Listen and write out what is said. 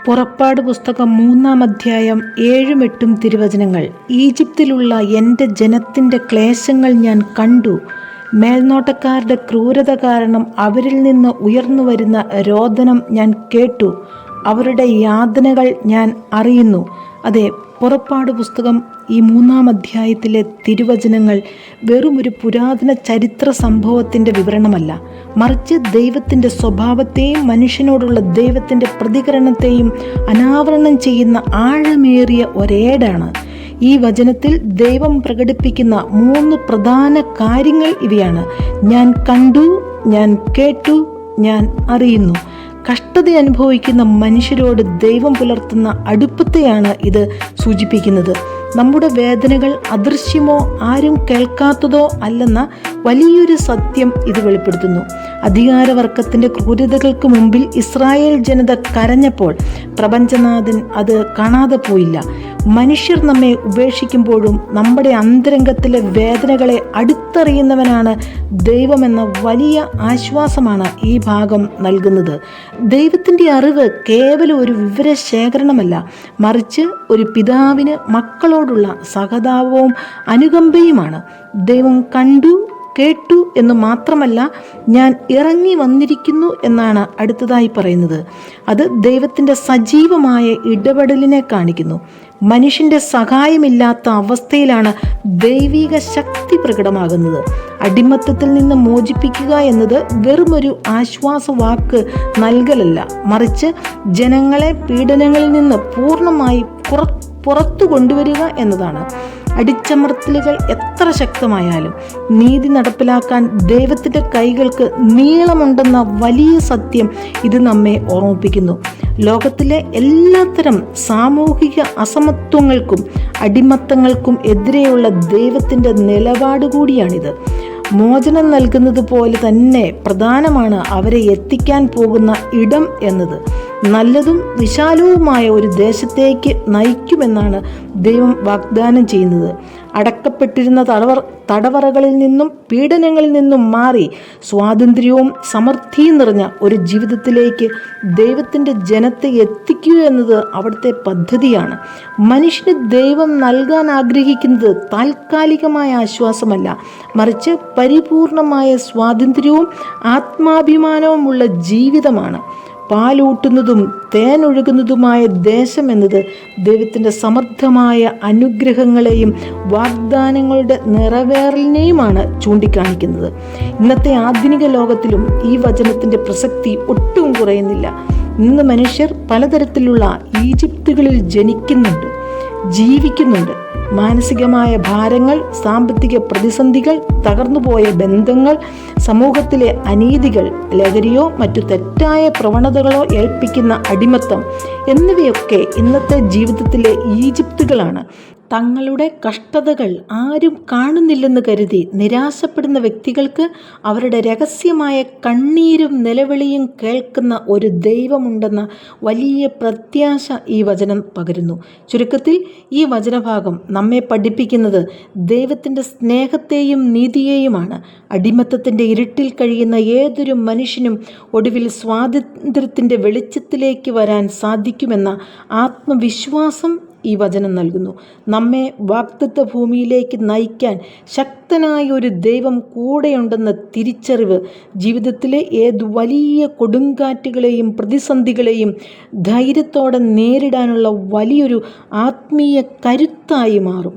പുറപ്പാട് പുസ്തകം 3-ാം അധ്യായം 7-8 തിരുവചനങ്ങൾ. ഈജിപ്തിലുള്ള എൻ്റെ ജനത്തിൻ്റെ ക്ലേശങ്ങൾ ഞാൻ കണ്ടു. മേൽനോട്ടക്കാരുടെ ക്രൂരത കാരണം അവരിൽ നിന്ന് ഉയർന്നു വരുന്ന രോദനം ഞാൻ കേട്ടു. അവരുടെ യാതനകൾ ഞാൻ അറിയുന്നു. അതെ, പുറപ്പാട് പുസ്തകം ഈ 3-ാം അധ്യായത്തിലെ തിരുവചനങ്ങൾ വെറുമൊരു പുരാതന ചരിത്ര സംഭവത്തിൻ്റെ വിവരണമല്ല, മറിച്ച് ദൈവത്തിൻ്റെ സ്വഭാവത്തെയും മനുഷ്യനോടുള്ള ദൈവത്തിൻ്റെ പ്രതികരണത്തെയും അനാവരണം ചെയ്യുന്ന ആഴമേറിയ ഒരേടാണ്. ഈ വചനത്തിൽ ദൈവം പ്രകടിപ്പിക്കുന്ന 3 പ്രധാന കാര്യങ്ങൾ ഇവയാണ്: ഞാൻ കണ്ടു, ഞാൻ കേട്ടു, ഞാൻ അറിയുന്നു. കഷ്ടത അനുഭവിക്കുന്ന മനുഷ്യരോട് ദൈവം പുലർത്തുന്ന അടുപ്പത്തെയാണ് ഇത് സൂചിപ്പിക്കുന്നത്. നമ്മുടെ വേദനകൾ അദൃശ്യമോ ആരും കേൾക്കാത്തതോ അല്ലെന്ന വലിയൊരു സത്യം ഇത് വെളിപ്പെടുത്തുന്നു. അധികാരവർഗത്തിൻ്റെ ക്രൂരതകൾക്ക് മുമ്പിൽ ഇസ്രായേൽ ജനത കരഞ്ഞപ്പോൾ പ്രപഞ്ചനാഥൻ അത് കാണാതെ പോയില്ല. മനുഷ്യർ നമ്മെ ഉപേക്ഷിക്കുമ്പോഴും നമ്മുടെ അന്തരംഗത്തിലെ വേദനകളെ അടുത്തറിയുന്നവനാണ് ദൈവമെന്ന വലിയ ആശ്വാസമാണ് ഈ ഭാഗം നൽകുന്നത്. ദൈവത്തിൻ്റെ അറിവ് കേവലം ഒരു വിവരശേഖരണമല്ല, മറിച്ച് ഒരു പിതാവിന് മക്കളോടുള്ള സഹതാപവും അനുകമ്പയുമാണ്. ദൈവം കണ്ടു, കേട്ടു എന്ന് മാത്രമല്ല, ഞാൻ ഇറങ്ങി വന്നിരിക്കുന്നു എന്നാണ് അടുത്തതായി പറയുന്നത്. അത് ദൈവത്തിൻ്റെ സജീവമായ ഇടപെടലിനെ കാണിക്കുന്നു. മനുഷ്യൻ്റെ സഹായമില്ലാത്ത അവസ്ഥയിലാണ് ദൈവിക ശക്തി പ്രകടമാകുന്നത്. അടിമത്തത്തിൽ നിന്ന് മോചിപ്പിക്കുക എന്നത് വെറുമൊരു ആശ്വാസവാക്ക് നൽകലല്ല, മറിച്ച് ജനങ്ങളെ പീഡനങ്ങളിൽ നിന്ന് പൂർണ്ണമായി പുറത്തു കൊണ്ടുവരിക എന്നതാണ്. അടിച്ചമർത്തലുകൾ എത്ര ശക്തമായാലും നീതി നടപ്പിലാക്കാൻ ദൈവത്തിൻ്റെ കൈകൾക്ക് നീളമുണ്ടെന്ന വലിയ സത്യം ഇത് നമ്മെ ഓർമ്മിപ്പിക്കുന്നു. ലോകത്തിലെ എല്ലാത്തരം സാമൂഹിക അസമത്വങ്ങൾക്കും അടിമത്തങ്ങൾക്കും എതിരെയുള്ള ദൈവത്തിൻ്റെ നിലപാട് കൂടിയാണിത്. മോചനം നൽകുന്നത് പോലെ തന്നെ പ്രധാനമാണ് അവരെ എത്തിക്കാൻ പോകുന്ന ഇടം എന്നത്. നല്ലതും വിശാലവുമായ ഒരു ദേശത്തേക്ക് നയിക്കുമെന്നാണ് ദൈവം വാഗ്ദാനം ചെയ്യുന്നത്. അടക്കപ്പെട്ടിരുന്ന തടവറകളിൽ നിന്നും പീഡനങ്ങളിൽ നിന്നും മാറി സ്വാതന്ത്ര്യവും സമൃദ്ധിയും നിറഞ്ഞ ഒരു ജീവിതത്തിലേക്ക് ദൈവത്തിൻ്റെ ജനത്തെ എത്തിക്കുക എന്നത് അവിടുത്തെ പദ്ധതിയാണ്. മനുഷ്യന് ദൈവം നൽകാൻ ആഗ്രഹിക്കുന്നത് താൽക്കാലികമായ ആശ്വാസമല്ല, മറിച്ച് പരിപൂർണമായ സ്വാതന്ത്ര്യവും ആത്മാഭിമാനവുമുള്ള ജീവിതമാണ്. പാലൂട്ടുന്നതും തേനൊഴുകുന്നതുമായ ദേശം എന്നത് ദൈവത്തിൻ്റെ സമൃദ്ധമായ അനുഗ്രഹങ്ങളെയും വാഗ്ദാനങ്ങളുടെ നിറവേറലിനെയുമാണ് ചൂണ്ടിക്കാണിക്കുന്നത്. ഇന്നത്തെ ആധുനിക ലോകത്തിലും ഈ വചനത്തിൻ്റെ പ്രസക്തി ഒട്ടും കുറയുന്നില്ല. ഇന്ന് മനുഷ്യർ പലതരത്തിലുള്ള ഈജിപ്തുകളിൽ ജനിക്കുന്നുണ്ട്, ജീവിക്കുന്നുണ്ട്. മാനസികമായ ഭാരങ്ങൾ, സാമ്പത്തിക പ്രതിസന്ധികൾ, തകർന്നുപോയ ബന്ധങ്ങൾ, സമൂഹത്തിലെ അനീതികൾ, ലഹരിയോ മറ്റു തെറ്റായ പ്രവണതകളോ ഏൽപ്പിക്കുന്ന അടിമത്തം എന്നിവയൊക്കെ ഇന്നത്തെ ജീവിതത്തിലെ ഈജിപ്തുകളാണ്. തങ്ങളുടെ കഷ്ടതകൾ ആരും കാണുന്നില്ലെന്ന് കരുതി നിരാശപ്പെടുന്ന വ്യക്തികൾക്ക് അവരുടെ രഹസ്യമായ കണ്ണീരും നിലവിളിയും കേൾക്കുന്ന ഒരു ദൈവമുണ്ടെന്ന വലിയ പ്രത്യാശ ഈ വചനം പകരുന്നു. ചുരുക്കത്തിൽ ഈ വചനഭാഗം നമ്മെ പഠിപ്പിക്കുന്നത് ദൈവത്തിൻ്റെ സ്നേഹത്തെയും നീതിയെയുമാണ്. അടിമത്തത്തിൻ്റെ ഇരുട്ടിൽ കഴിയുന്ന ഏതൊരു മനുഷ്യനും ഒടുവിൽ സ്വാതന്ത്ര്യത്തിൻ്റെ വെളിച്ചത്തിലേക്ക് വരാൻ സാധിക്കുമെന്ന ആത്മവിശ്വാസം ഈ വചനം നൽകുന്നു. നമ്മെ വാഗ്ദത്ത ഭൂമിയിലേക്ക് നയിക്കാൻ ശക്തനായ ഒരു ദൈവം കൂടെയുണ്ടെന്ന തിരിച്ചറിവ് ജീവിതത്തിലെ ഏത് വലിയ കൊടുങ്കാറ്റുകളെയും പ്രതിസന്ധികളെയും ധൈര്യത്തോടെ നേരിടാനുള്ള വലിയൊരു ആത്മീയ കരുത്തായി മാറും.